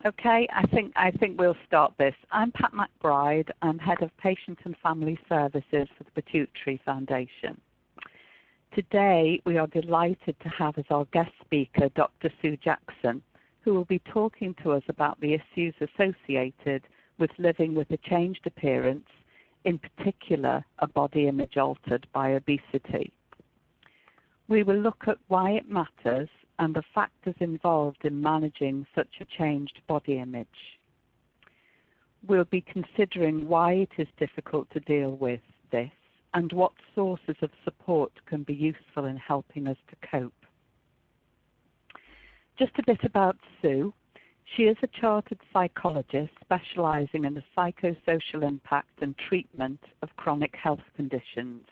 Okay, I think we'll start this. I'm Pat McBride. I'm Head of Patient and Family Services for the Pituitary Foundation. Today, we are delighted to have as our guest speaker Dr. Sue Jackson, who will be talking to us about the issues associated with living with a changed appearance, in particular, a body image altered by obesity. We will look at why it matters and the factors involved in managing such a changed body image. We'll be considering why it is difficult to deal with this and what sources of support can be useful in helping us to cope. Just a bit about Sue. She is a chartered psychologist specialising in the psychosocial impact and treatment of chronic health conditions.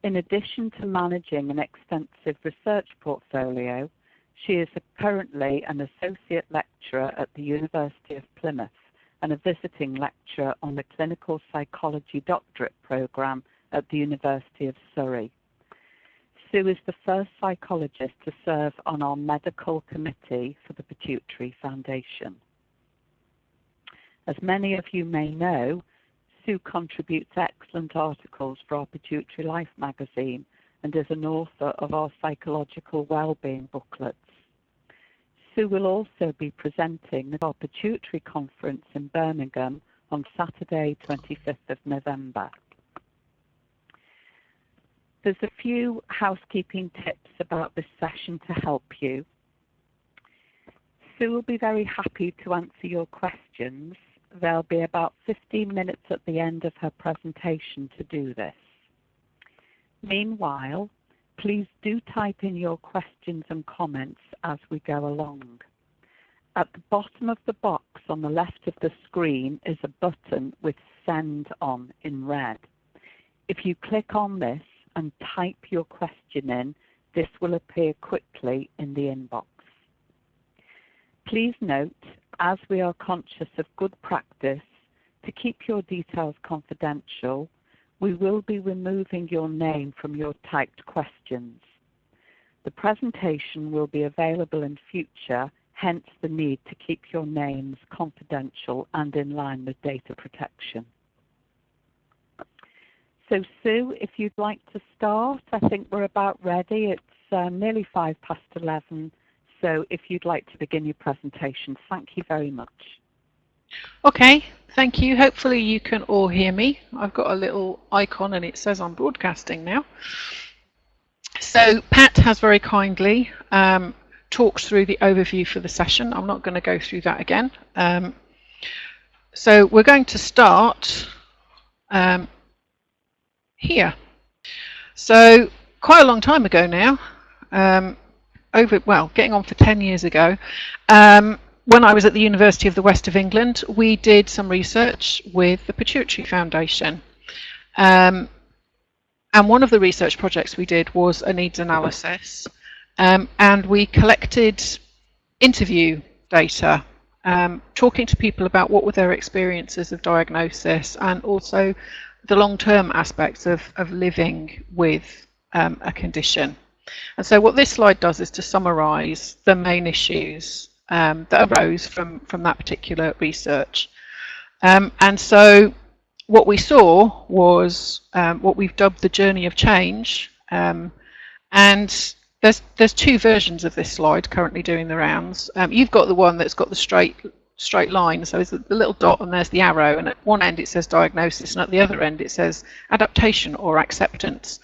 In addition to managing an extensive research portfolio, she is currently an associate lecturer at the University of Plymouth and a visiting lecturer on the Clinical Psychology Doctorate Programme at the University of Surrey. Sue is the first psychologist to serve on our medical committee for the Pituitary Foundation. As many of you may know, Sue contributes excellent articles for our Pituitary Life magazine and is an author of our psychological wellbeing booklets. Sue will also be presenting at our Pituitary Conference in Birmingham on Saturday, 25th of November. There's a few housekeeping tips about this session to help you. Sue will be very happy to answer your questions. There'll be about 15 minutes at the end of her presentation to do this. Meanwhile, please do type in your questions and comments as we go along. At the bottom of the box on the left of the screen is a button with Send on in red. If you click on this and type your question in, this will appear quickly in the inbox. Please note, as we are conscious of good practice, to keep your details confidential, we will be removing your name from your typed questions. The presentation will be available in future, hence the need to keep your names confidential and in line with data protection. So Sue, if you'd like to start, I think we're about ready. It's nearly 11:05. So if you'd like to begin your presentation, thank you very much. Okay, thank you. Hopefully you can all hear me. I've got a little icon and it says I'm broadcasting now. So Pat has very kindly talked through the overview for the session. I'm not going to go through that again. So we're going to start here. So quite a long time ago now, getting on for 10 years ago, when I was at the University of the West of England, we did some research with the Pituitary Foundation. And one of the research projects we did was a needs analysis. And we collected interview data, talking to people about what were their experiences of diagnosis and also the long-term aspects of living with a condition. And so what this slide does is to summarise the main issues that arose from that particular research. And so what we saw was what we've dubbed the journey of change. And there's two versions of this slide currently doing the rounds. You've got the one that's got the straight line, so there's the little dot and there's the arrow, and at one end it says diagnosis and at the other end it says adaptation or acceptance.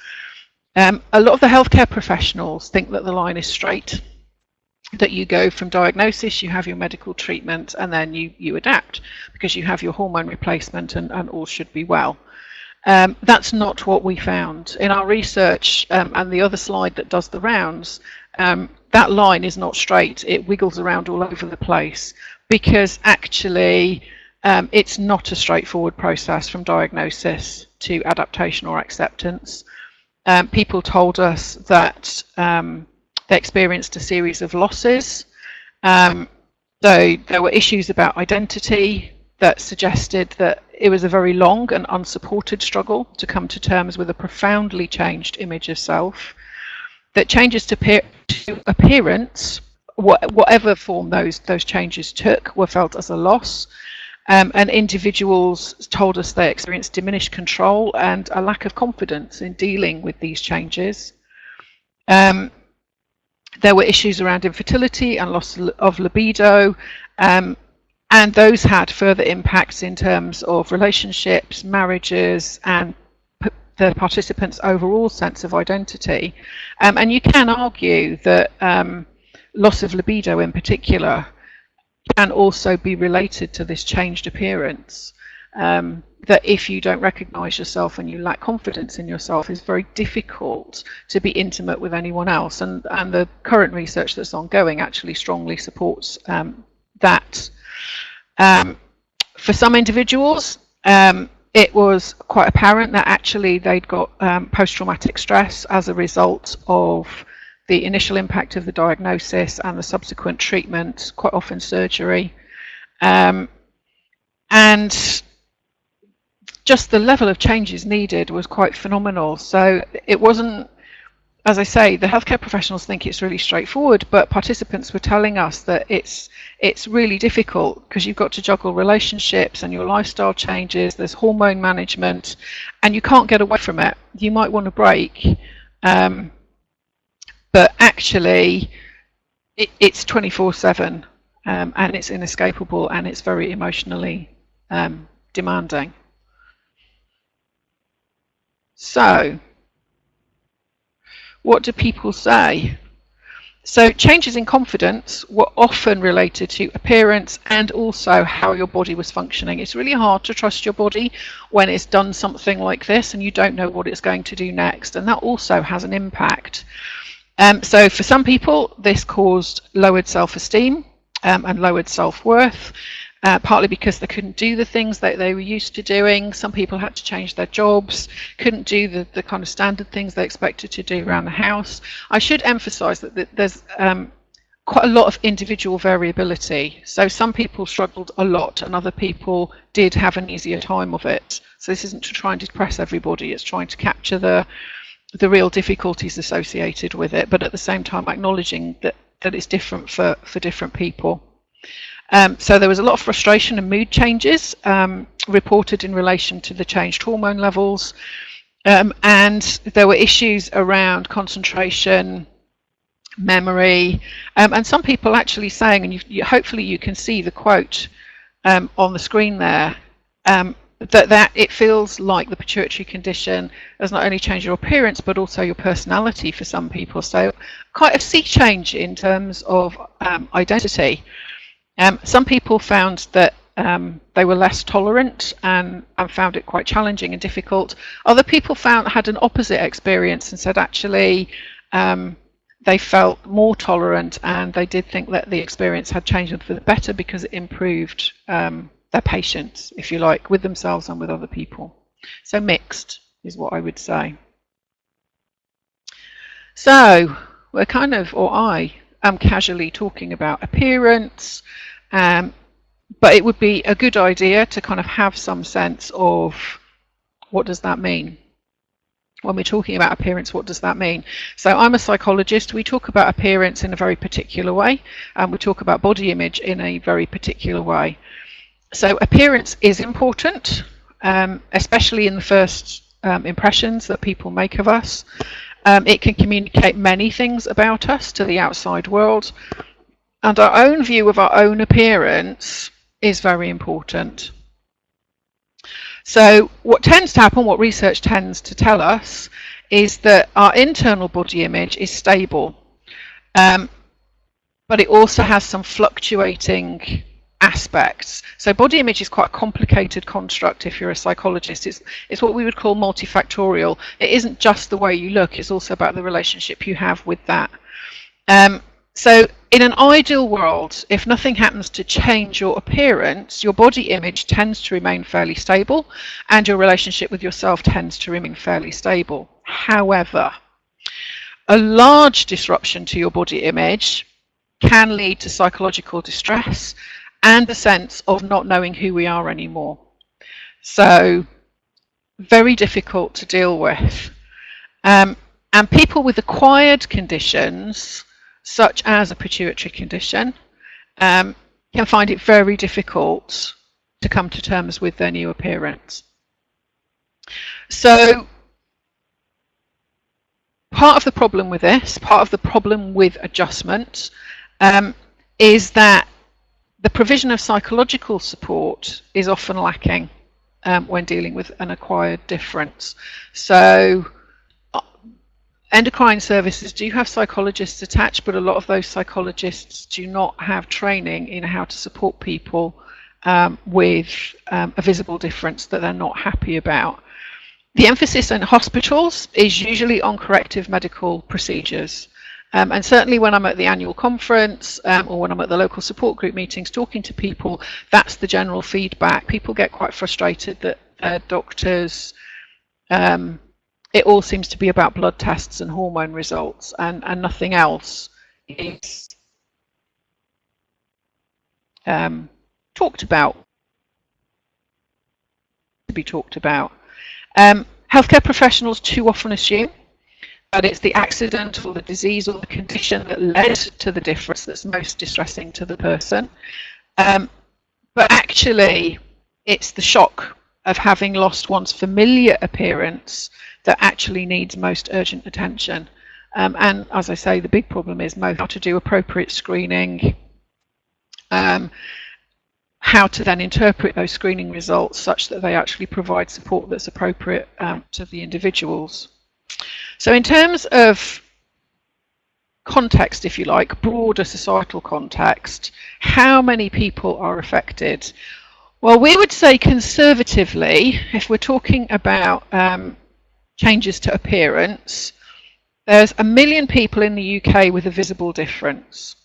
A lot of the healthcare professionals think that the line is straight, that you go from diagnosis, you have your medical treatment, and then you adapt because you have your hormone replacement and all should be well. That's not what we found. In our research, and the other slide that does the rounds, that line is not straight. It wiggles around all over the place because actually it's not a straightforward process from diagnosis to adaptation or acceptance. People told us that they experienced a series of losses. So there were issues about identity that suggested that it was a very long and unsupported struggle to come to terms with a profoundly changed image of self. That changes to appearance whatever form those changes took were felt as a loss. And individuals told us they experienced diminished control and a lack of confidence in dealing with these changes. There were issues around infertility and loss of libido, and those had further impacts in terms of relationships, marriages, and the participants' overall sense of identity. And you can argue that loss of libido in particular can also be related to this changed appearance. That if you don't recognise yourself and you lack confidence in yourself, it's very difficult to be intimate with anyone else. And the current research that's ongoing actually strongly supports that. For some individuals, it was quite apparent that actually they'd got post-traumatic stress as a result of the initial impact of the diagnosis and the subsequent treatment, quite often surgery. And just the level of changes needed was quite phenomenal. So it wasn't, as I say, the healthcare professionals think it's really straightforward, but participants were telling us that it's really difficult because you've got to juggle relationships and your lifestyle changes, there's hormone management, and you can't get away from it. You might want a break, but actually it's 24/7, and it's inescapable, and it's very emotionally demanding. So, what do people say? So changes in confidence were often related to appearance and also how your body was functioning. It's really hard to trust your body when it's done something like this and you don't know what it's going to do next, and that also has an impact. So for some people this caused lowered self-esteem and lowered self-worth. Partly because they couldn't do the things that they were used to doing. Some people had to change their jobs, couldn't do the kind of standard things they expected to do around the house. I should emphasise that there's quite a lot of individual variability. So some people struggled a lot and other people did have an easier time of it. So this isn't to try and depress everybody, it's trying to capture the real difficulties associated with it, but at the same time acknowledging that it's different for different people. So there was a lot of frustration and mood changes reported in relation to the changed hormone levels, and there were issues around concentration, memory, and some people actually saying, and hopefully you can see the quote on the screen there, that it feels like the pituitary condition has not only changed your appearance but also your personality for some people. So quite a sea change in terms of identity. Some people found that they were less tolerant and found it quite challenging and difficult. Other people had an opposite experience and said actually they felt more tolerant, and they did think that the experience had changed them for the better because it improved their patience, if you like, with themselves and with other people. So mixed is what I would say. So we're I am casually talking about appearance, but it would be a good idea to kind of have some sense of what does that mean? When we're talking about appearance, what does that mean? So I'm a psychologist. We talk about appearance in a very particular way, and we talk about body image in a very particular way. So appearance is important, especially in the first impressions that people make of us. It can communicate many things about us to the outside world, and our own view of our own appearance is very important. So what tends to happen, what research tends to tell us, is that our internal body image is stable, but it also has some fluctuating aspects. So body image is quite a complicated construct if you're a psychologist. It's what we would call multifactorial. It isn't just the way you look, it's also about the relationship you have with that. So in an ideal world, if nothing happens to change your appearance, your body image tends to remain fairly stable and your relationship with yourself tends to remain fairly stable. However, a large disruption to your body image can lead to psychological distress and a sense of not knowing who we are anymore. So very difficult to deal with. And people with acquired conditions, such as a pituitary condition, can find it very difficult to come to terms with their new appearance. So part of the problem with this, part of the problem with adjustment, is that the provision of psychological support is often lacking when dealing with an acquired difference. So endocrine services do have psychologists attached, but a lot of those psychologists do not have training in how to support people with a visible difference that they're not happy about. The emphasis in hospitals is usually on corrective medical procedures. And certainly when I'm at the annual conference or when I'm at the local support group meetings talking to people, that's the general feedback. People get quite frustrated that doctors, it all seems to be about blood tests and hormone results, and nothing else is talked about, to be talked about. Healthcare professionals too often assume that it's the accident or the disease or the condition that led to the difference that's most distressing to the person. But actually, it's the shock of having lost one's familiar appearance that actually needs most urgent attention. And as I say, the big problem is how to do appropriate screening, how to then interpret those screening results such that they actually provide support that's appropriate to the individuals. So in terms of context, if you like, broader societal context, how many people are affected? Well, we would say conservatively, if we're talking about changes to appearance, there's 1 million people in the UK with a visible difference.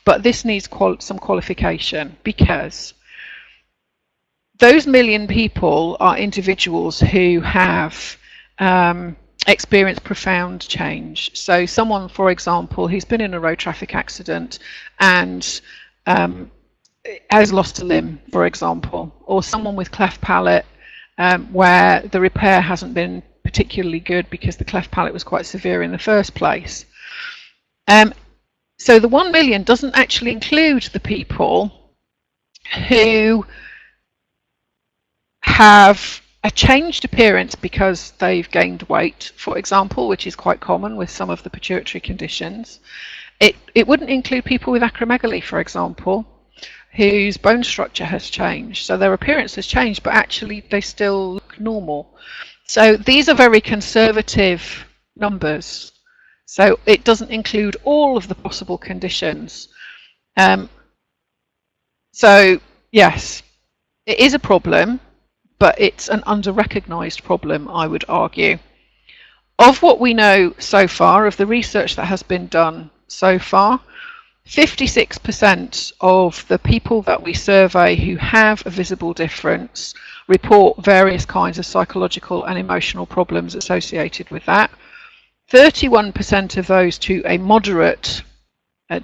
But this needs some qualification, because those 1 million people are individuals who have experience profound change. So someone, for example, who's been in a road traffic accident and has lost a limb, for example, or someone with cleft palate where the repair hasn't been particularly good because the cleft palate was quite severe in the first place. So the 1 million doesn't actually include the people who have a changed appearance because they've gained weight, for example, which is quite common with some of the pituitary conditions. It wouldn't include people with acromegaly, for example, whose bone structure has changed. So their appearance has changed, but actually they still look normal. So these are very conservative numbers. So it doesn't include all of the possible conditions. So yes, it is a problem, but it's an under-recognised problem, I would argue. Of what we know so far, of the research that has been done so far, 56% of the people that we survey who have a visible difference report various kinds of psychological and emotional problems associated with that. 31% of those to a moderate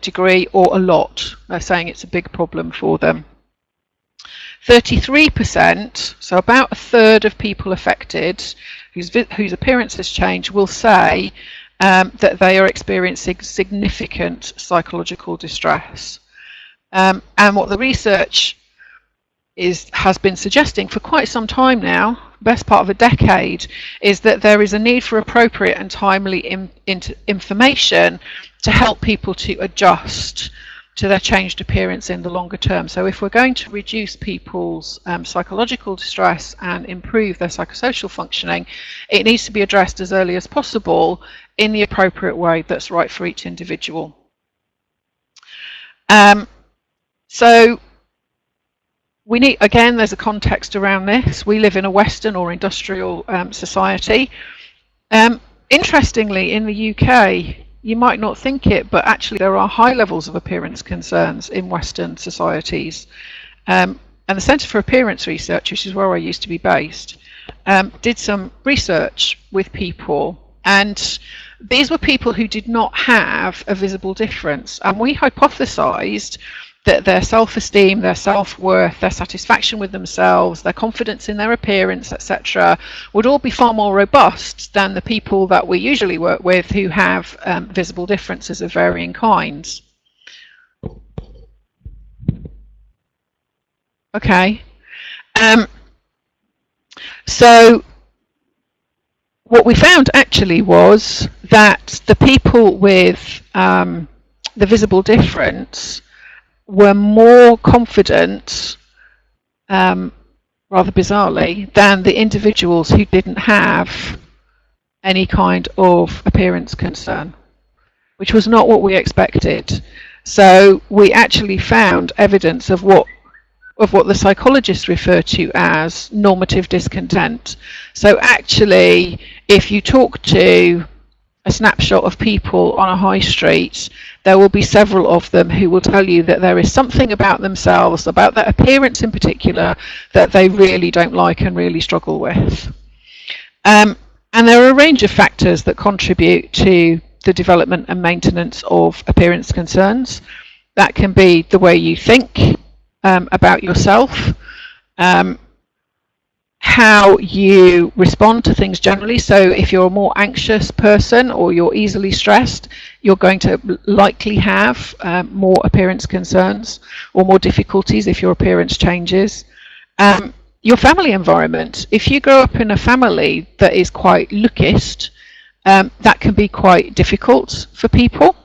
degree or a lot. They're saying it's a big problem for them. 33%, so about a third of people affected whose appearance has changed, will say that they are experiencing significant psychological distress. And what the research has been suggesting for quite some time now, best part of a decade, is that there is a need for appropriate and timely information to help people to adjust to their changed appearance in the longer term. So if we're going to reduce people's psychological distress and improve their psychosocial functioning, it needs to be addressed as early as possible in the appropriate way that's right for each individual. So we need, again, there's a context around this. We live in a Western or industrial society. Interestingly, in the UK, you might not think it, but actually there are high levels of appearance concerns in Western societies. And the Centre for Appearance Research, which is where I used to be based, did some research with people, and these were people who did not have a visible difference. And we hypothesized that their self-esteem, their self-worth, their satisfaction with themselves, their confidence in their appearance, etc., would all be far more robust than the people that we usually work with who have visible differences of varying kinds. Okay. So what we found actually was that the people with the visible difference were more confident, rather bizarrely, than the individuals who didn't have any kind of appearance concern, which was not what we expected. So we actually found evidence of what the psychologists refer to as normative discontent. So actually, if you talk to a snapshot of people on a high street, there will be several of them who will tell you that there is something about themselves, about their appearance in particular, that they really don't like and really struggle with. And there are a range of factors that contribute to the development and maintenance of appearance concerns. That can be the way you think about yourself, how you respond to things generally. So if you're a more anxious person or you're easily stressed, you're going to likely have more appearance concerns or more difficulties if your appearance changes. Your family environment. If you grow up in a family that is quite lookist, that can be quite difficult for people.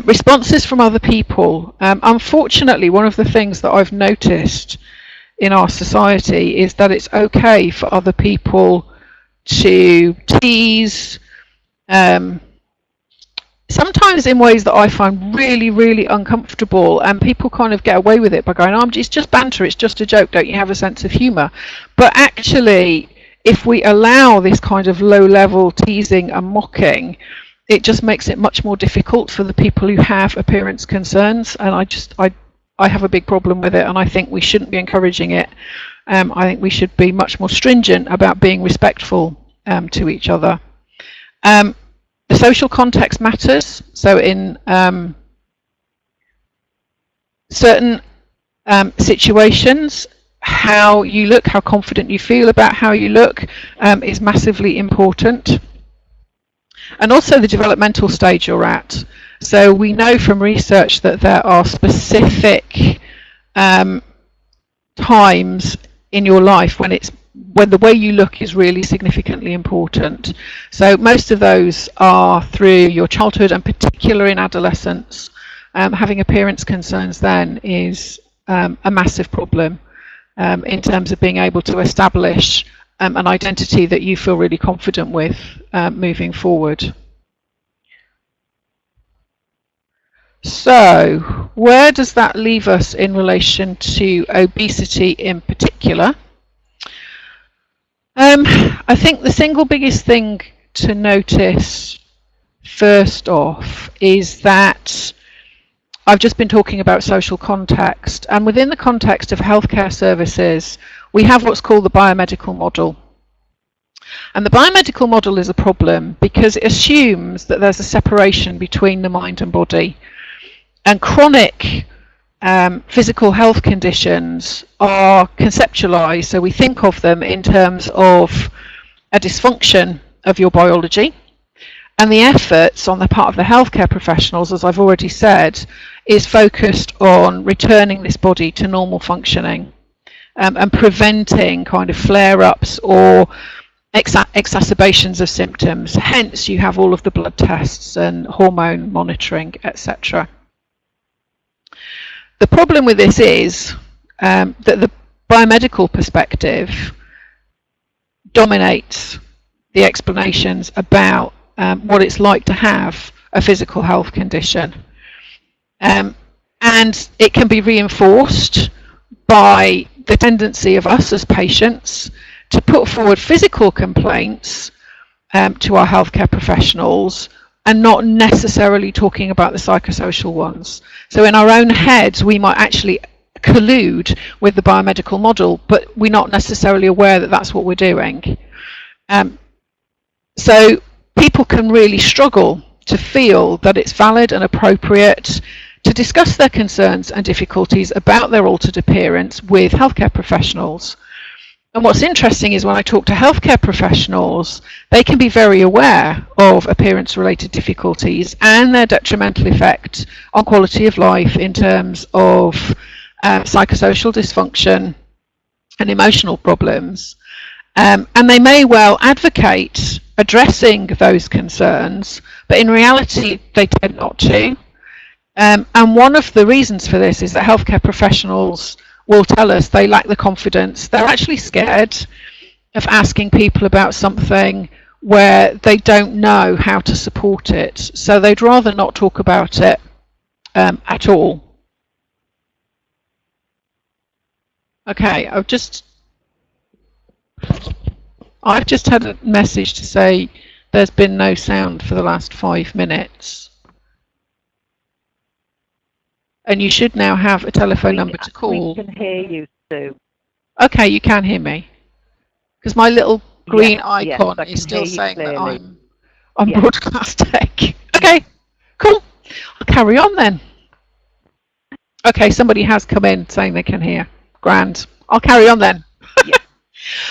Responses from other people. Unfortunately, one of the things that I've noticed in our society is that it's okay for other people to tease, sometimes in ways that I find really, really uncomfortable, and people kind of get away with it by going, oh, it's just banter, it's just a joke, don't you have a sense of humour? But actually, if we allow this kind of low-level teasing and mocking, it just makes it much more difficult for the people who have appearance concerns, and I have a big problem with it, and I think we shouldn't be encouraging it. I think we should be much more stringent about being respectful to each other. The social context matters. So in certain situations, how you look, how confident you feel about how you look is massively important. And also the developmental stage you're at. So we know from research that there are specific times in your life when the way you look is really significantly important. So most of those are through your childhood, and particularly in adolescence. Having appearance concerns then is a massive problem in terms of being able to establish an identity that you feel really confident with moving forward. So, where does that leave us in relation to obesity in particular? I think the single biggest thing to notice first off is that I've just been talking about social context, and within the context of healthcare services, we have what's called the biomedical model. And the biomedical model is a problem because it assumes that there's a separation between the mind and body. And chronic physical health conditions are conceptualized, so we think of them in terms of a dysfunction of your biology, and the efforts on the part of the healthcare professionals, as I've already said, is focused on returning this body to normal functioning and preventing kind of flare-ups or exacerbations of symptoms. Hence you have all of the blood tests and hormone monitoring, etc. The problem with this is that the biomedical perspective dominates the explanations about what it's like to have a physical health condition. And it can be reinforced by the tendency of us as patients to put forward physical complaints to our healthcare professionals and not necessarily talking about the psychosocial ones. So in our own heads, we might actually collude with the biomedical model, but we're not necessarily aware that that's what we're doing. So people can really struggle to feel that it's valid and appropriate to discuss their concerns and difficulties about their altered appearance with healthcare professionals. And what's interesting is when I talk to healthcare professionals, they can be very aware of appearance-related difficulties and their detrimental effect on quality of life in terms of psychosocial dysfunction and emotional problems. And they may well advocate addressing those concerns, but in reality they tend not to. And one of the reasons for this is that healthcare professionals will tell us they lack the confidence. They're actually scared of asking people about something where they don't know how to support it. So they'd rather not talk about it at all. Okay, I've just had a message to say there's been no sound for the last 5 minutes. And you should now have a telephone number to call. We can hear you, Sue. Okay, you can hear me. Because my little green icon is still saying that I'm on broadcast tech. Okay, cool. I'll carry on then. Okay, somebody has come in saying they can hear. Grand. I'll carry on then. Yeah.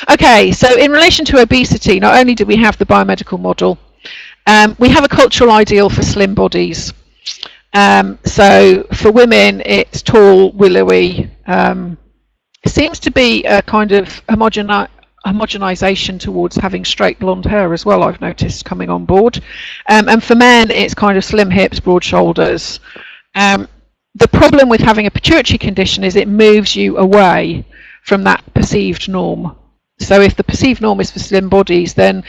Okay, so in relation to obesity, not only do we have the biomedical model, we have a cultural ideal for slim bodies. So for women, it's tall, willowy. It seems to be a kind of homogenization towards having straight blonde hair as well, I've noticed coming on board. And for men, it's kind of slim hips, broad shoulders. The problem with having a pituitary condition is it moves you away from that perceived norm. So if the perceived norm is for slim bodies, then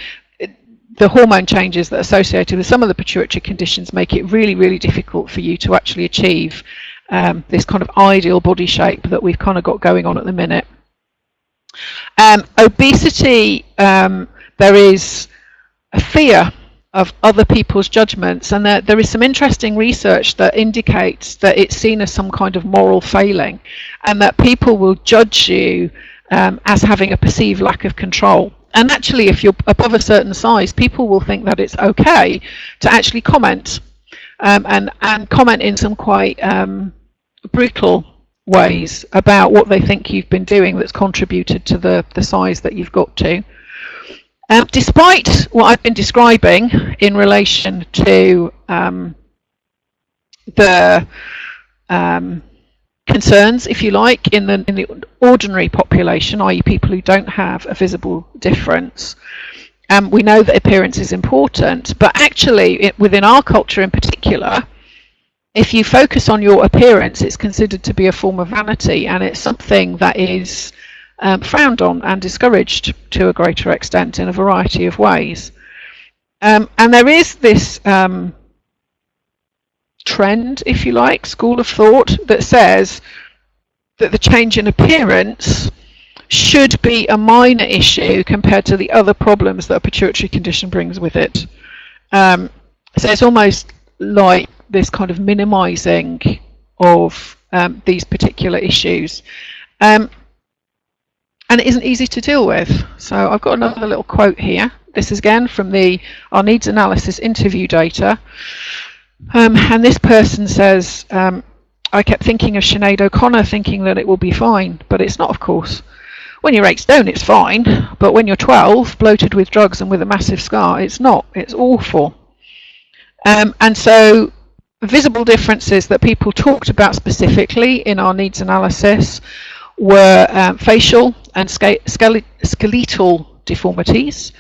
the hormone changes that are associated with some of the pituitary conditions make it really, really difficult for you to actually achieve this kind of ideal body shape that we've kind of got going on at the minute. Obesity, there is a fear of other people's judgments, and there is some interesting research that indicates that it's seen as some kind of moral failing, and that people will judge you as having a perceived lack of control. And actually, if you're above a certain size, people will think that it's okay to actually comment, and comment in some quite brutal ways about what they think you've been doing that's contributed to the size that you've got to. Despite what I've been describing in relation to the concerns, if you like, in the ordinary population, i.e. people who don't have a visible difference, we know that appearance is important, but actually within our culture in particular, if you focus on your appearance, it's considered to be a form of vanity, and it's something that is frowned on and discouraged to a greater extent in a variety of ways. And there is this trend, if you like, school of thought that says that the change in appearance should be a minor issue compared to the other problems that a pituitary condition brings with it. So it's almost like this kind of minimizing of these particular issues. And it isn't easy to deal with. So I've got another little quote here. This is again from our needs analysis interview data. And this person says, I kept thinking of Sinead O'Connor, thinking that it will be fine, but it's not, of course. When you're 8 stone, it's fine, but when you're 12, bloated with drugs and with a massive scar, it's not. It's awful. And so visible differences that people talked about specifically in our needs analysis were facial and skeletal deformities,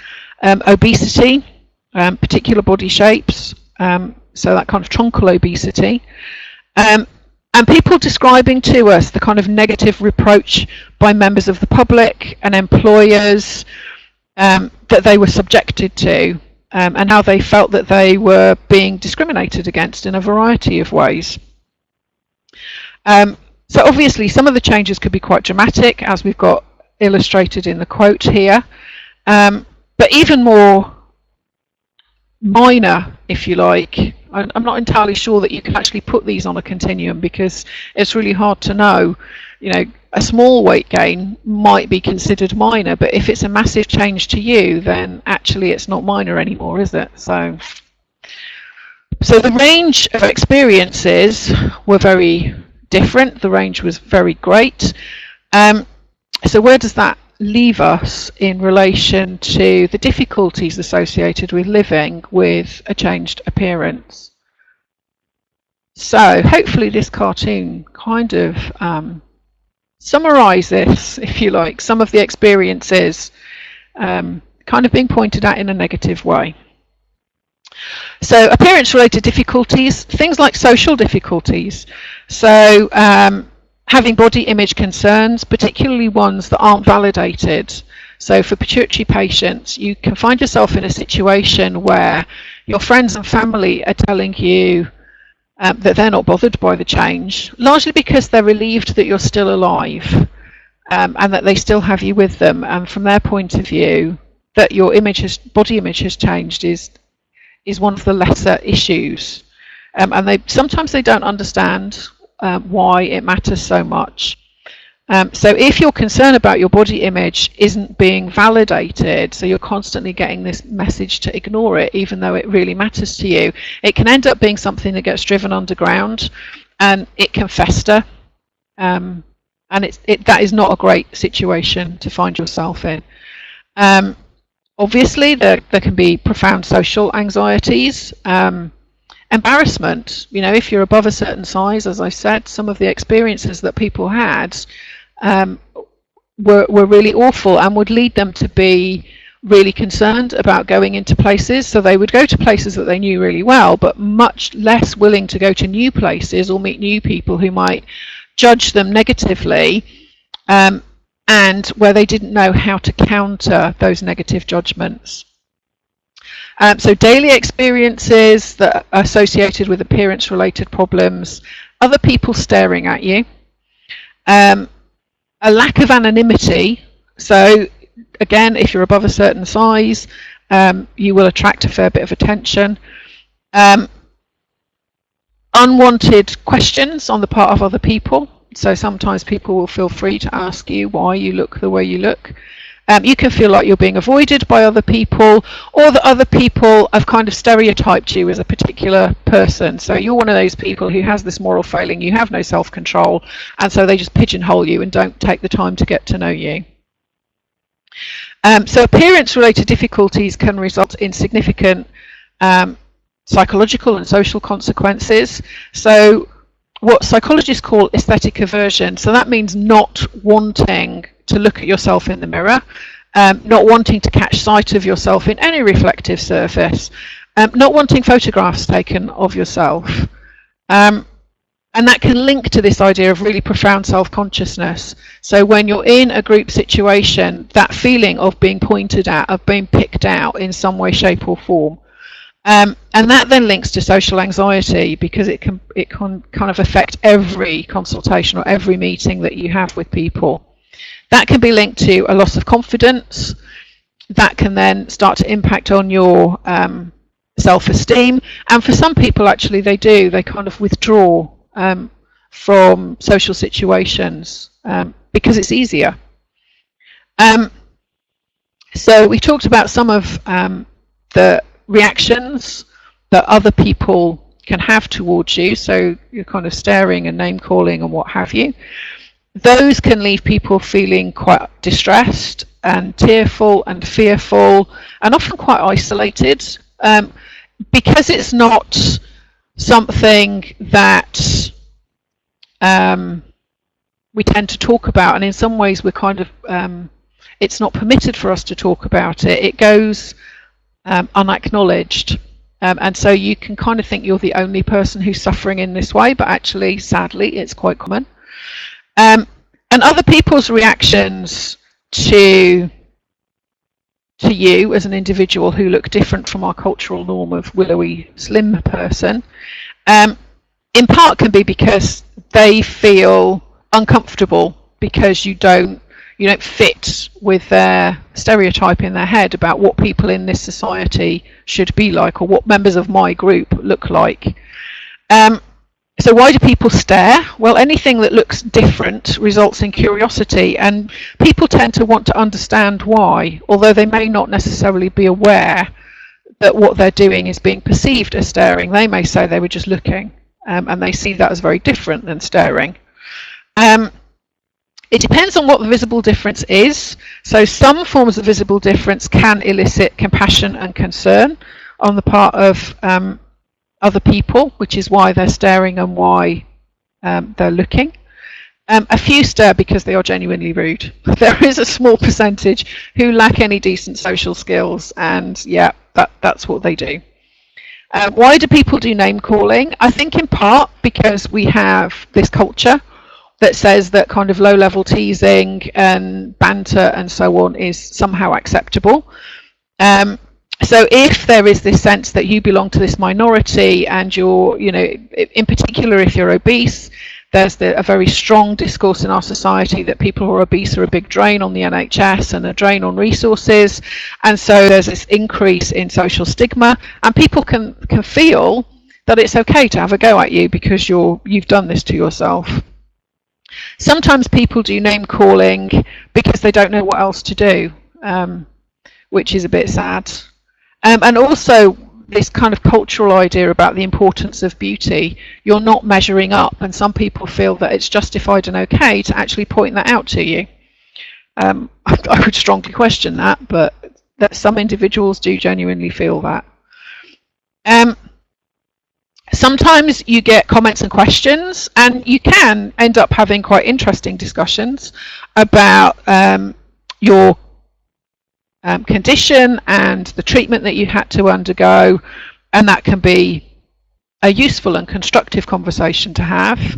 obesity, particular body shapes, so that kind of truncal obesity, and people describing to us the kind of negative reproach by members of the public and employers that they were subjected to, and how they felt that they were being discriminated against in a variety of ways. So obviously some of the changes could be quite dramatic, as we've got illustrated in the quote here, but even more minor, if you like. I'm not entirely sure that you can actually put these on a continuum, because it's really hard to know. You know, a small weight gain might be considered minor, but if it's a massive change to you, then actually it's not minor anymore, is it? So So the range of experiences were very different. The range was very great. So where does that leave us in relation to the difficulties associated with living with a changed appearance? So hopefully this cartoon kind of summarises, if you like, some of the experiences kind of being pointed at in a negative way. So appearance-related difficulties, things like social difficulties. So having body image concerns, particularly ones that aren't validated. So for pituitary patients, you can find yourself in a situation where your friends and family are telling you that they're not bothered by the change, largely because they're relieved that you're still alive and that they still have you with them. And from their point of view, that your body image has changed is one of the lesser issues. And sometimes they don't understand why it matters so much. So if your concern about your body image isn't being validated, so you're constantly getting this message to ignore it, even though it really matters to you, it can end up being something that gets driven underground, and it can fester. And that is not a great situation to find yourself in. Obviously, there can be profound social anxieties. Embarrassment, if you're above a certain size, as I said, some of the experiences that people had were really awful and would lead them to be really concerned about going into places. So they would go to places that they knew really well, but much less willing to go to new places or meet new people who might judge them negatively, and where they didn't know how to counter those negative judgments. So daily experiences that are associated with appearance-related problems, other people staring at you, a lack of anonymity. So again, if you're above a certain size, you will attract a fair bit of attention. Unwanted questions on the part of other people. So sometimes people will feel free to ask you why you look the way you look. You can feel like you're being avoided by other people, or that other people have kind of stereotyped you as a particular person. So you're one of those people who has this moral failing, you have no self-control, and so they just pigeonhole you and don't take the time to get to know you. So appearance-related difficulties can result in significant psychological and social consequences. So what psychologists call aesthetic aversion. So that means not wanting to look at yourself in the mirror, not wanting to catch sight of yourself in any reflective surface, not wanting photographs taken of yourself. And that can link to this idea of really profound self-consciousness. So when you're in a group situation, that feeling of being pointed at, of being picked out in some way, shape or form. And that then links to social anxiety, because it can kind of affect every consultation or every meeting that you have with people. That can be linked to a loss of confidence. That can then start to impact on your self-esteem. And for some people, actually, they kind of withdraw from social situations because it's easier. So we talked about some of the reactions that other people can have towards you. So you're kind of staring and name calling and what have you. Those can leave people feeling quite distressed and tearful and fearful and often quite isolated, because it's not something that we tend to talk about, and in some ways we're kind of it's not permitted for us to talk about it. It goes unacknowledged, and so you can kind of think you're the only person who's suffering in this way, but actually, sadly, it's quite common. And other people's reactions to you as an individual who look different from our cultural norm of willowy, slim person, in part can be because they feel uncomfortable because you don't fit with their stereotype in their head about what people in this society should be like, or what members of my group look like. So why do people stare? Well, anything that looks different results in curiosity, and people tend to want to understand why, although they may not necessarily be aware that what they're doing is being perceived as staring. They may say they were just looking, and they see that as very different than staring. It depends on what the visible difference is. So some forms of visible difference can elicit compassion and concern on the part of other people, which is why they're staring and why they're looking. A few stare because they are genuinely rude. There is a small percentage who lack any decent social skills, and yeah, that's what they do. Why do people do name calling? I think in part because we have this culture that says that kind of low-level teasing and banter and so on is somehow acceptable. So if there is this sense that you belong to this minority and you're, you know, in particular if you're obese, there's a very strong discourse in our society that people who are obese are a big drain on the NHS and a drain on resources, and so there's this increase in social stigma, and people can feel that it's okay to have a go at you because you've done this to yourself. Sometimes people do name calling because they don't know what else to do, which is a bit sad. And also this kind of cultural idea about the importance of beauty. You're not measuring up, and some people feel that it's justified and okay to actually point that out to you. I would strongly question that, but that some individuals do genuinely feel that. Sometimes you get comments and questions, and you can end up having quite interesting discussions about your condition and the treatment that you had to undergo, and that can be a useful and constructive conversation to have.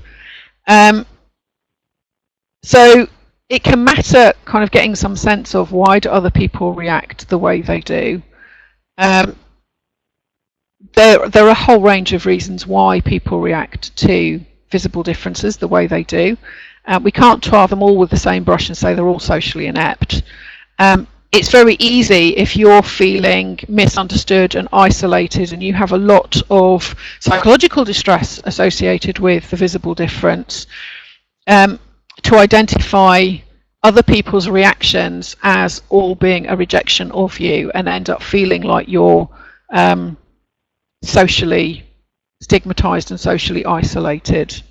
So it can matter kind of getting some sense of why do other people react the way they do. There are a whole range of reasons why people react to visible differences the way they do. We can't tar them all with the same brush and say they're all socially inept. It's very easy if you're feeling misunderstood and isolated and you have a lot of psychological distress associated with the visible difference, to identify other people's reactions as all being a rejection of you and end up feeling like you're socially stigmatized and socially isolated.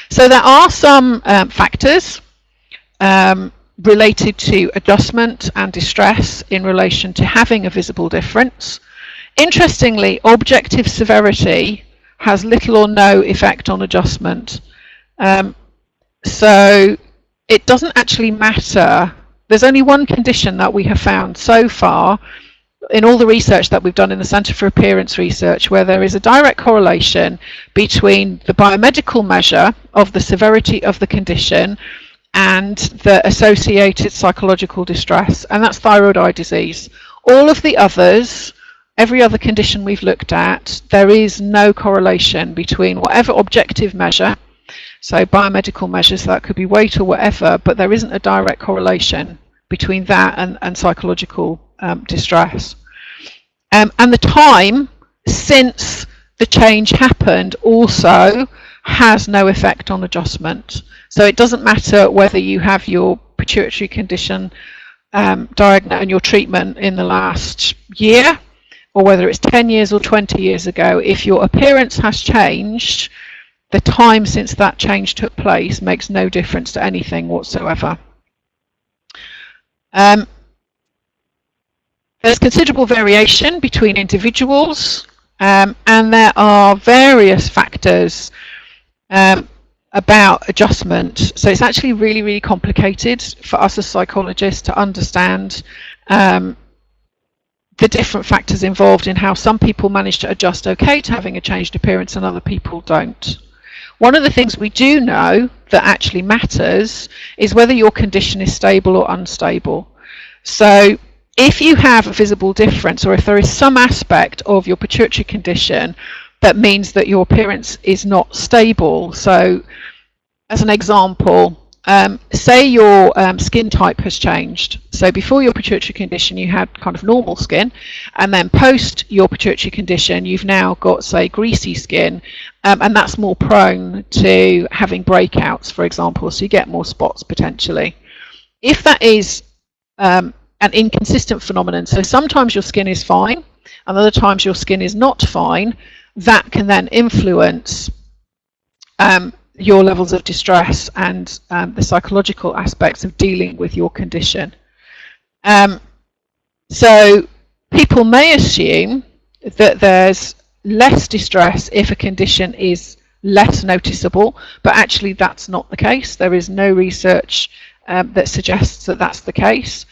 So there are some factors related to adjustment and distress in relation to having a visible difference. Interestingly, objective severity has little or no effect on adjustment. So it doesn't actually matter. There's only one condition that we have found so far in all the research that we've done in the Centre for Appearance Research, where there is a direct correlation between the biomedical measure of the severity of the condition and the associated psychological distress, and that's thyroid eye disease. All of the others, every other condition we've looked at, there is no correlation between whatever objective measure, so biomedical measures, that could be weight or whatever, but there isn't a direct correlation between that and psychological distress. And the time since the change happened also has no effect on adjustment. So it doesn't matter whether you have your pituitary condition diagnosed and your treatment in the last year, or whether it's 10 years or 20 years ago. If your appearance has changed, the time since that change took place makes no difference to anything whatsoever. There's considerable variation between individuals, and there are various factors about adjustment. So it's actually really, really complicated for us as psychologists to understand the different factors involved in how some people manage to adjust okay to having a changed appearance and other people don't. One of the things we do know that actually matters is whether your condition is stable or unstable. So if you have a visible difference, or if there is some aspect of your pituitary condition that means that your appearance is not stable, so as an example, say your skin type has changed. So before your pituitary condition you had kind of normal skin, and then post your pituitary condition you've now got, say, greasy skin, and that's more prone to having breakouts, for example, so you get more spots potentially. If that is an inconsistent phenomenon. So sometimes your skin is fine, and other times your skin is not fine. That can then influence your levels of distress and the psychological aspects of dealing with your condition. So people may assume that there's less distress if a condition is less noticeable, but actually that's not the case. There is no research that suggests that that's the case.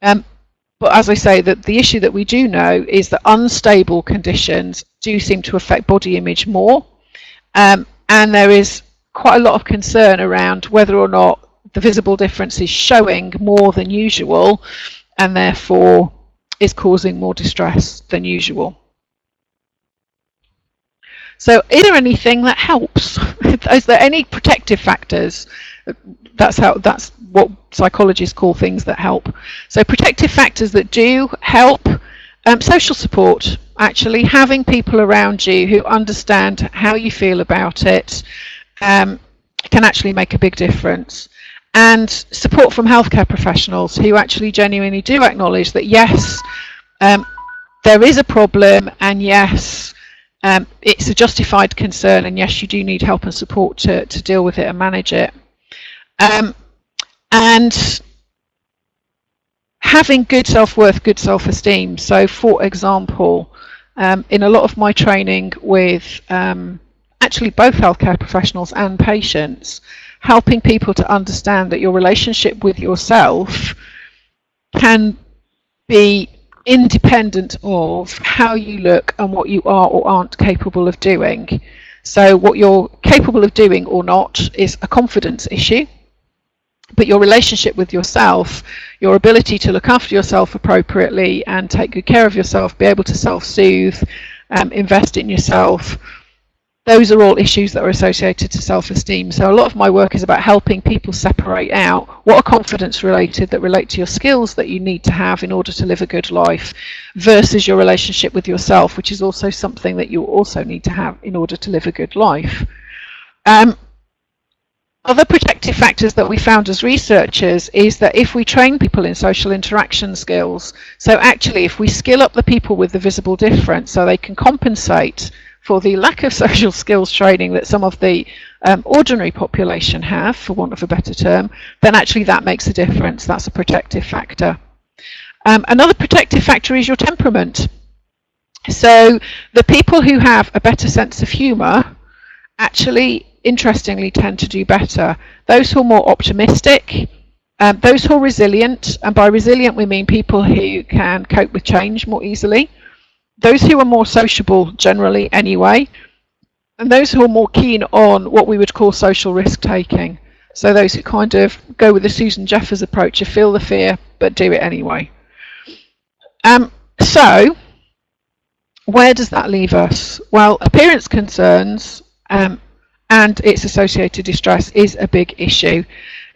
But as I say, that the issue that we do know is that unstable conditions do seem to affect body image more, and there is quite a lot of concern around whether or not the visible difference is showing more than usual and therefore is causing more distress than usual. So is there anything that helps? Is there any protective factors? That's what psychologists call things that help. So protective factors that do help, social support, actually having people around you who understand how you feel about it can actually make a big difference. And support from healthcare professionals who actually genuinely do acknowledge that yes, there is a problem, and yes, it's a justified concern, and yes, you do need help and support to deal with it and manage it. And having good self-worth, good self-esteem. So for example, in a lot of my training with actually both healthcare professionals and patients, helping people to understand that your relationship with yourself can be independent of how you look and what you are or aren't capable of doing. So what you're capable of doing or not is a confidence issue, but your relationship with yourself, your ability to look after yourself appropriately and take good care of yourself, be able to self-soothe, invest in yourself, those are all issues that are associated to self-esteem. So a lot of my work is about helping people separate out what are confidence related, that relate to your skills that you need to have in order to live a good life, versus your relationship with yourself, which is also something that you also need to have in order to live a good life. Other protective factors that we found as researchers is that if we train people in social interaction skills, so actually if we skill up the people with the visible difference so they can compensate for the lack of social skills training that some of the ordinary population have, for want of a better term, then actually that makes a difference. That's a protective factor. Another protective factor is your temperament. So the people who have a better sense of humour actually, interestingly, tend to do better. Those who are more optimistic, those who are resilient, and by resilient we mean people who can cope with change more easily, those who are more sociable generally anyway, and those who are more keen on what we would call social risk taking. So those who kind of go with the Susan Jeffers approach of feel the fear but do it anyway. So where does that leave us? Well, appearance concerns and its associated distress is a big issue.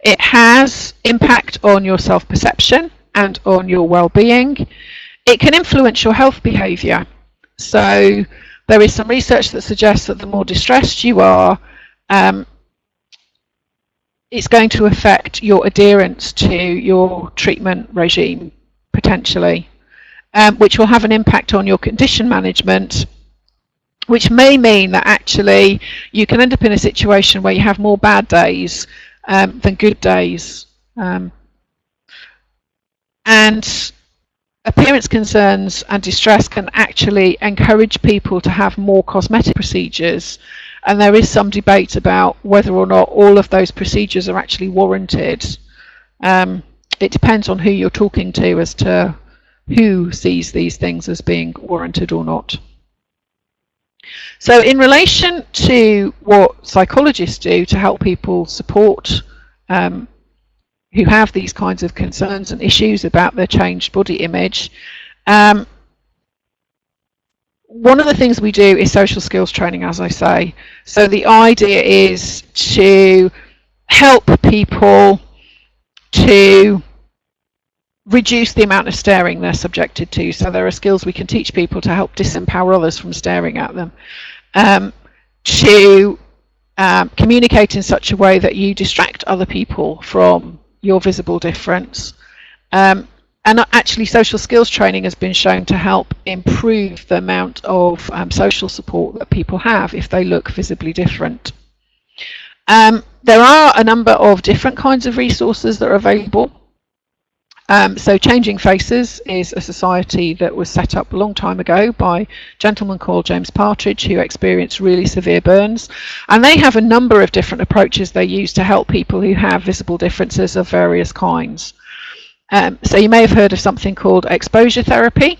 It has impact on your self-perception and on your well-being. It can influence your health behaviour. So there is some research that suggests that the more distressed you are, it's going to affect your adherence to your treatment regime, potentially, which will have an impact on your condition management, which may mean that actually you can end up in a situation where you have more bad days than good days. And appearance concerns and distress can actually encourage people to have more cosmetic procedures, and there is some debate about whether or not all of those procedures are actually warranted. It depends on who you're talking to as to who sees these things as being warranted or not. So in relation to what psychologists do to help people support who have these kinds of concerns and issues about their changed body image, one of the things we do is social skills training, as I say. So the idea is to help people to reduce the amount of staring they're subjected to. So there are skills we can teach people to help disempower others from staring at them, to communicate in such a way that you distract other people from your visible difference, And actually social skills training has been shown to help improve the amount of social support that people have if they look visibly different. There are a number of different kinds of resources that are available. So Changing Faces is a society that was set up a long time ago by a gentleman called James Partridge, who experienced really severe burns. And they have a number of different approaches they use to help people who have visible differences of various kinds. So you may have heard of something called exposure therapy.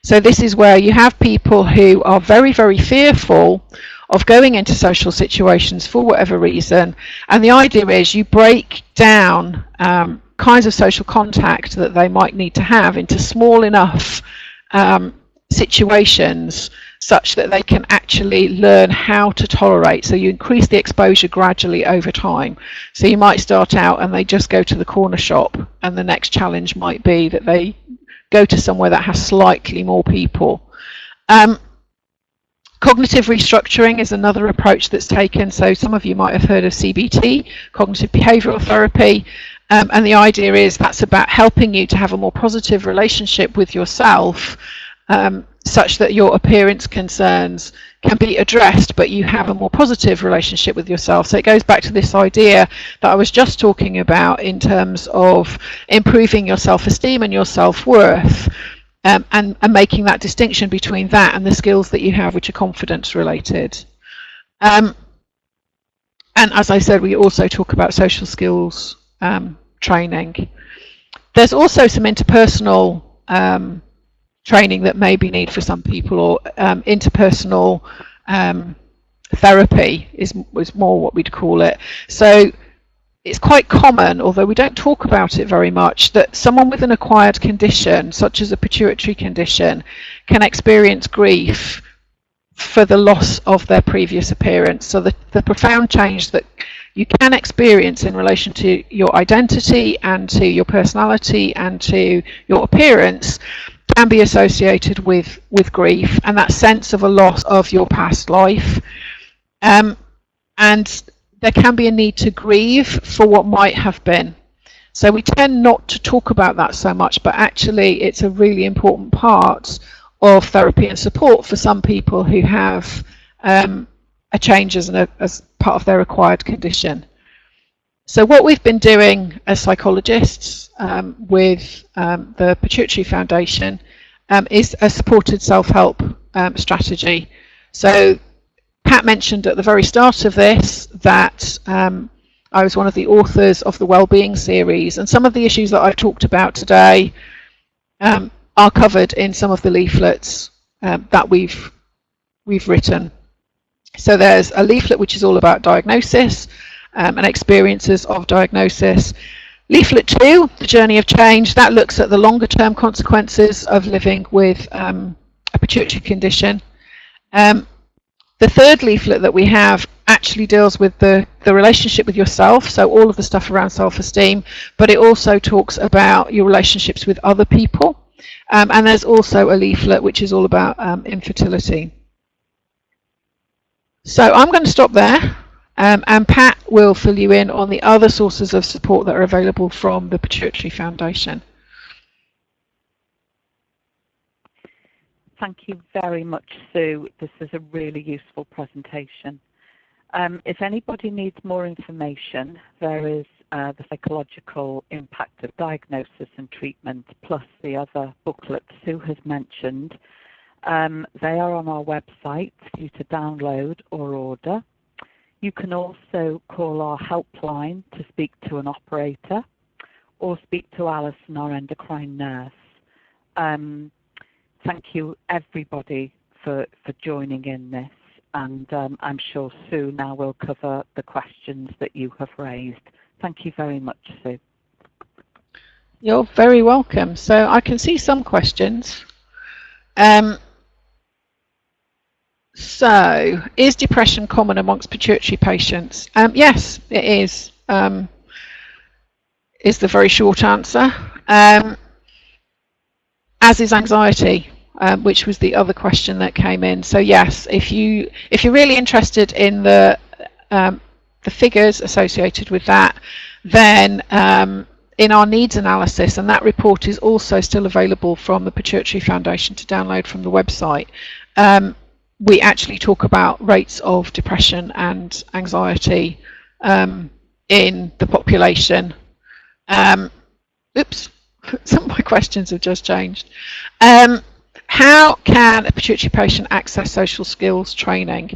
So this is where you have people who are very, very fearful of going into social situations for whatever reason. And the idea is you break down kinds of social contact that they might need to have into small enough situations such that they can actually learn how to tolerate. So you increase the exposure gradually over time. So you might start out and they just go to the corner shop, and the next challenge might be that they go to somewhere that has slightly more people. Cognitive restructuring is another approach that's taken. So some of you might have heard of CBT, cognitive behavioural therapy. And the idea is that's about helping you to have a more positive relationship with yourself, such that your appearance concerns can be addressed, but you have a more positive relationship with yourself. So it goes back to this idea that I was just talking about in terms of improving your self-esteem and your self-worth, and making that distinction between that and the skills that you have, which are confidence related. And as I said, we also talk about social skills training. There's also some interpersonal training that may be needed for some people, or interpersonal therapy is more what we'd call it. So it's quite common, although we don't talk about it very much, that someone with an acquired condition, such as a pituitary condition, can experience grief for the loss of their previous appearance. So the profound change that you can experience in relation to your identity and to your personality and to your appearance can be associated with grief and that sense of a loss of your past life. And there can be a need to grieve for what might have been. So we tend not to talk about that so much, but actually it's a really important part of therapy and support for some people who have a change as part of their acquired condition. So what we've been doing as psychologists with the Pituitary Foundation is a supported self-help strategy. So Pat mentioned at the very start of this that I was one of the authors of the Wellbeing series, and some of the issues that I've talked about today are covered in some of the leaflets that we've written. So there's a leaflet which is all about diagnosis and experiences of diagnosis. Leaflet 2, The Journey of Change, that looks at the longer term consequences of living with a pituitary condition. The third leaflet that we have actually deals with the relationship with yourself, so all of the stuff around self-esteem, but it also talks about your relationships with other people. And there's also a leaflet which is all about infertility. So I'm going to stop there, and Pat will fill you in on the other sources of support that are available from the Pituitary Foundation. Thank you very much, Sue. This is a really useful presentation. If anybody needs more information, there is the psychological impact of diagnosis and treatment, plus the other booklets Sue has mentioned. They are on our website for you to download or order. You can also call our helpline to speak to an operator or speak to Alison, our endocrine nurse. Thank you, everybody, for joining in this, and I'm sure Sue now will cover the questions that you have raised. Thank you very much, Sue. You're very welcome. So I can see some questions. So, is depression common amongst pituitary patients? Yes, it is the very short answer. As is anxiety, which was the other question that came in. So yes, if you're really interested in the figures associated with that, then in our needs analysis, and that report is also still available from the Pituitary Foundation to download from the website, we actually talk about rates of depression and anxiety in the population. Oops, some of my questions have just changed. How can a pituitary patient access social skills training?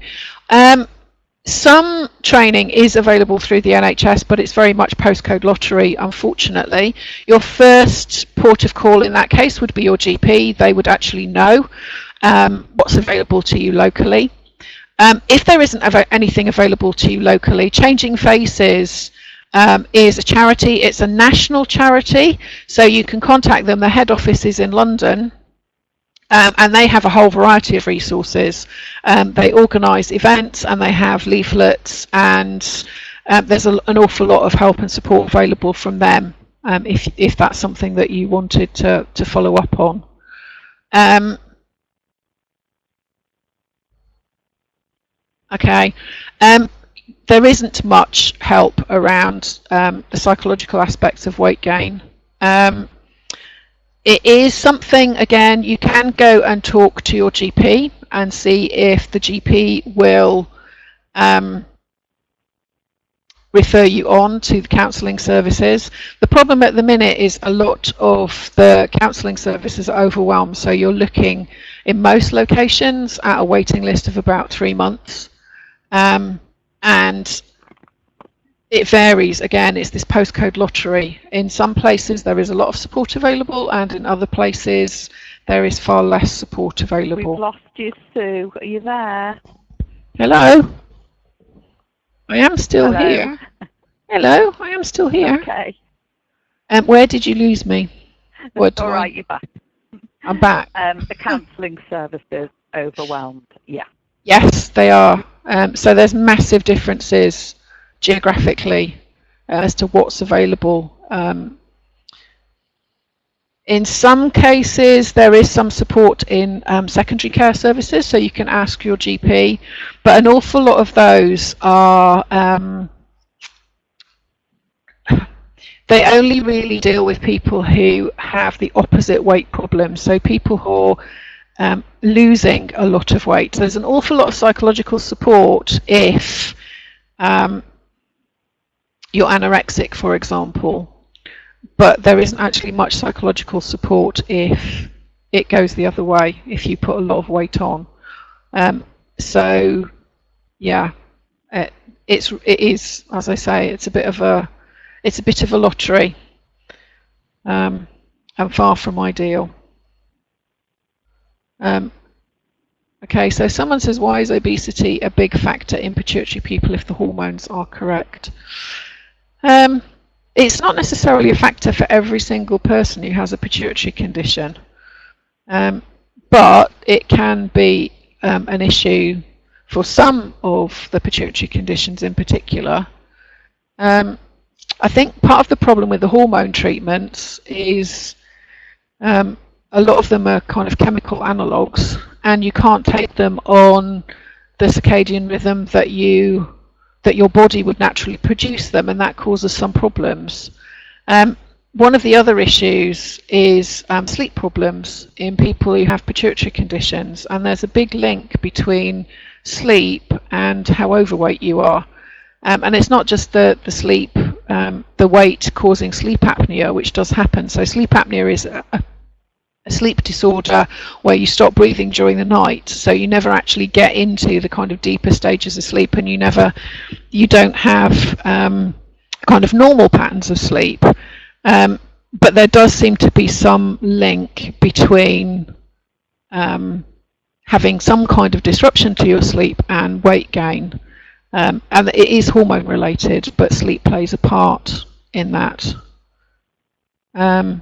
Some training is available through the NHS, but it's very much postcode lottery, unfortunately. Your first port of call in that case would be your GP. They would actually know what's available to you locally. If there isn't anything available to you locally, Changing Faces is a charity. It's a national charity, so you can contact them. The head office is in London. And they have a whole variety of resources. They organise events and they have leaflets, and there's an awful lot of help and support available from them if that's something that you wanted to follow up on. Okay. There isn't much help around the psychological aspects of weight gain. It is something, again, you can go and talk to your GP and see if the GP will refer you on to the counselling services. The problem at the minute is a lot of the counselling services are overwhelmed, so you're looking in most locations at a waiting list of about 3 months. And it varies. Again, it's this postcode lottery. In some places there is a lot of support available, and in other places there is far less support available. We've lost you, Sue. Are you there? Hello? I am still here. Hello, I am still here. Okay. Where did you lose me? That's all right, you're back. I'm back. The counselling services overwhelmed, yeah. Yes, they are. So there's massive differences geographically as to what's available. In some cases there is some support in secondary care services, so you can ask your GP, but an awful lot of those are they only really deal with people who have the opposite weight problem, so people who are losing a lot of weight. There's an awful lot of psychological support if you're anorexic, for example, but there isn't actually much psychological support if it goes the other way, if you put a lot of weight on. So yeah, it is, as I say, it's a bit of a lottery, and far from ideal. Okay, so someone says, why is obesity a big factor in pituitary people if the hormones are correct? It's not necessarily a factor for every single person who has a pituitary condition, but it can be an issue for some of the pituitary conditions in particular. I think part of the problem with the hormone treatments is a lot of them are kind of chemical analogues, and you can't take them on the circadian rhythm that your body would naturally produce them, and that causes some problems. One of the other issues is sleep problems in people who have pituitary conditions, and there's a big link between sleep and how overweight you are. And it's not just the sleep, the weight causing sleep apnea, which does happen. So sleep apnea is a sleep disorder where you stop breathing during the night, so you never actually get into the kind of deeper stages of sleep, and you don't have kind of normal patterns of sleep. But there does seem to be some link between having some kind of disruption to your sleep and weight gain. And it is hormone related, but sleep plays a part in that. And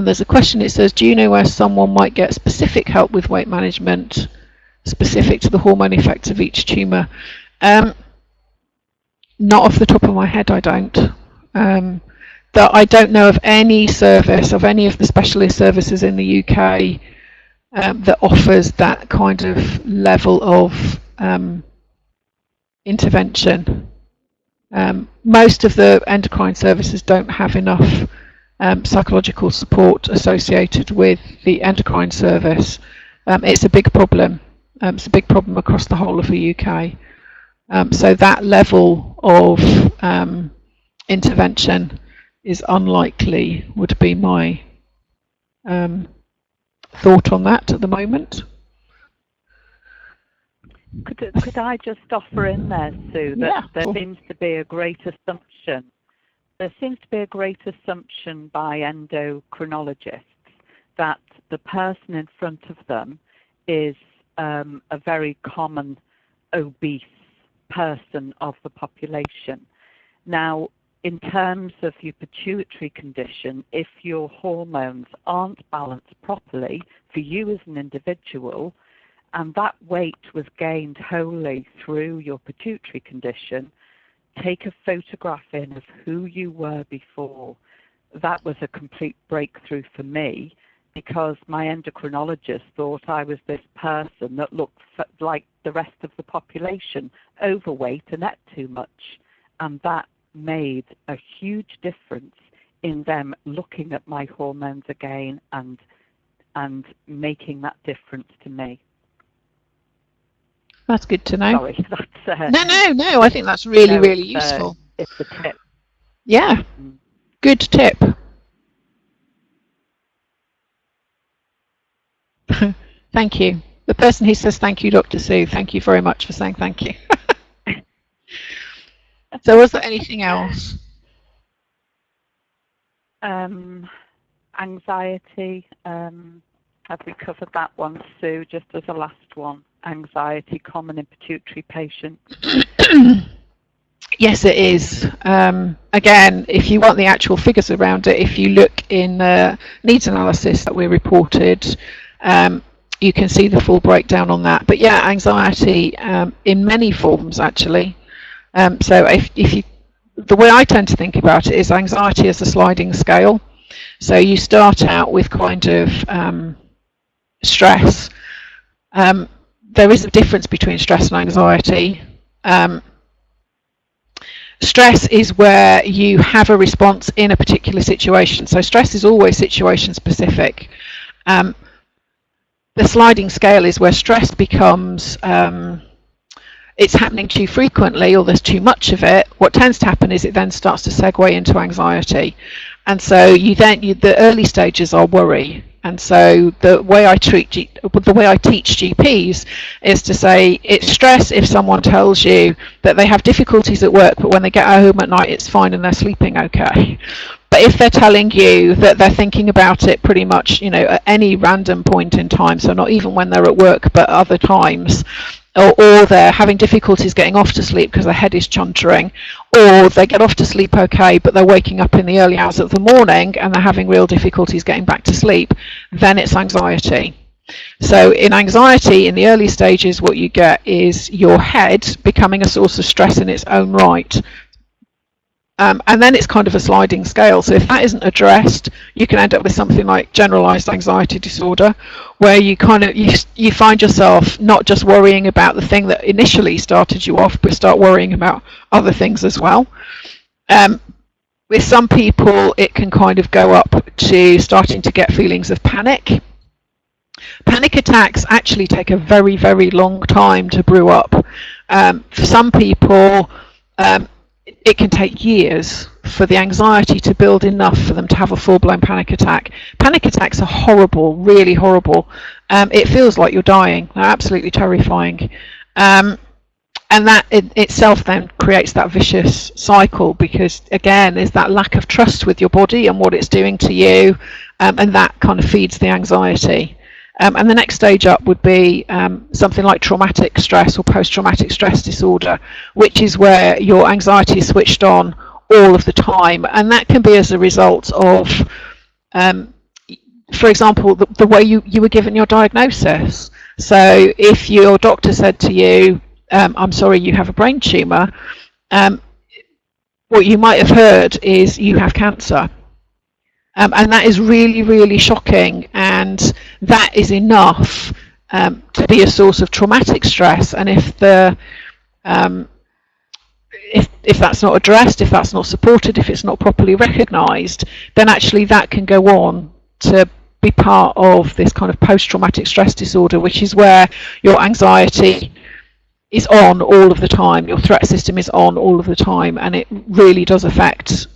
there's a question, it says, do you know where someone might get specific help with weight management specific to the hormone effects of each tumour? Not off the top of my head, I don't. I don't know of any service, of any of the specialist services in the UK that offers that kind of level of intervention. Most of the endocrine services don't have enough psychological support associated with the endocrine service. It's a big problem. It's a big problem across the whole of the UK. So that level of intervention is unlikely, would be my thought on that at the moment. Could I just offer in there, Sue, that there seems to be a great assumption. There seems to be a great assumption by endocrinologists that the person in front of them is a very common obese person of the population. Now, in terms of your pituitary condition, if your hormones aren't balanced properly for you as an individual, and that weight was gained wholly through your pituitary condition, take a photograph in of who you were before. That was a complete breakthrough for me, because my endocrinologist thought I was this person that looked like the rest of the population, overweight and ate too much. And that made a huge difference in them looking at my hormones again and making that difference to me. That's good to know. Sorry, that's... No, I think that's really, really useful. It's a tip. Yeah, good tip. Thank you. The person who says thank you, Dr. Sue, thank you very much for saying thank you. So was there anything else? Anxiety. Have we covered that one, Sue, just as a last one? Anxiety, common in pituitary patients. Yes, it is. Again, if you want the actual figures around it, if you look in needs analysis that we reported, you can see the full breakdown on that. But yeah, anxiety in many forms, actually. So if you, the way I tend to think about it is anxiety as a sliding scale. So you start out with kind of stress. There is a difference between stress and anxiety. Stress is where you have a response in a particular situation. So stress is always situation specific. The sliding scale is where stress becomes, it's happening too frequently or there's too much of it. What tends to happen is it then starts to segue into anxiety. And so the early stages are worry. And so the way I teach GPs is to say it's stress if someone tells you that they have difficulties at work, but when they get home at night it's fine and they're sleeping okay. But if they're telling you that they're thinking about it pretty much, at any random point in time, so not even when they're at work, but other times, or they're having difficulties getting off to sleep because their head is chuntering, or they get off to sleep okay, but they're waking up in the early hours of the morning and they're having real difficulties getting back to sleep, then it's anxiety. So in anxiety, in the early stages, what you get is your head becoming a source of stress in its own right. And then it's kind of a sliding scale. So if that isn't addressed, you can end up with something like generalized anxiety disorder, where you kind of you find yourself not just worrying about the thing that initially started you off, but start worrying about other things as well. With some people, it can kind of go up to starting to get feelings of panic. Panic attacks actually take a very, very long time to brew up. For some people, it can take years for the anxiety to build enough for them to have a full-blown panic attack. Panic attacks are horrible, really horrible. It feels like you're dying. They're absolutely terrifying. And that in itself then creates that vicious cycle, because again, there's that lack of trust with your body and what it's doing to you, and that kind of feeds the anxiety. And the next stage up would be something like traumatic stress or post-traumatic stress disorder, which is where your anxiety is switched on all of the time. And that can be as a result of, for example, the way you were given your diagnosis. So if your doctor said to you, I'm sorry, you have a brain tumour, what you might have heard is you have cancer. And that is really, really shocking, and that is enough to be a source of traumatic stress. And if if that's not addressed, if that's not supported, if it's not properly recognised, then actually that can go on to be part of this kind of post-traumatic stress disorder, which is where your anxiety is on all of the time, your threat system is on all of the time, and it really does affect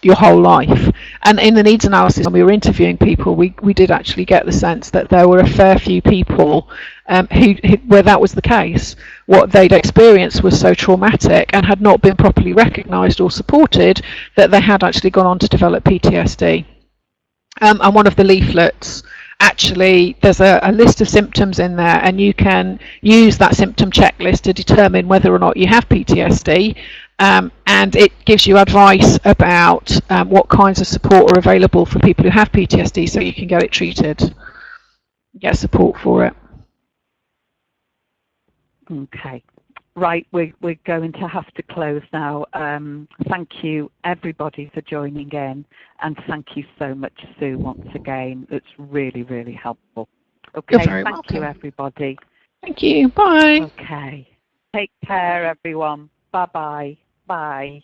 your whole life. And in the needs analysis, when we were interviewing people, we did actually get the sense that there were a fair few people who where that was the case. What they'd experienced was so traumatic and had not been properly recognised or supported that they had actually gone on to develop PTSD. And one of the leaflets, actually, there's a list of symptoms in there, and you can use that symptom checklist to determine whether or not you have PTSD. And it gives you advice about what kinds of support are available for people who have PTSD, so you can get it treated, get support for it. Okay. Right, we're going to have to close now. Thank you, everybody, for joining in, and thank you so much, Sue, once again. It's really, really helpful. Okay, You're very thank welcome. you, everybody. Thank you. Bye. Okay. Take care, everyone. Bye-bye. Bye.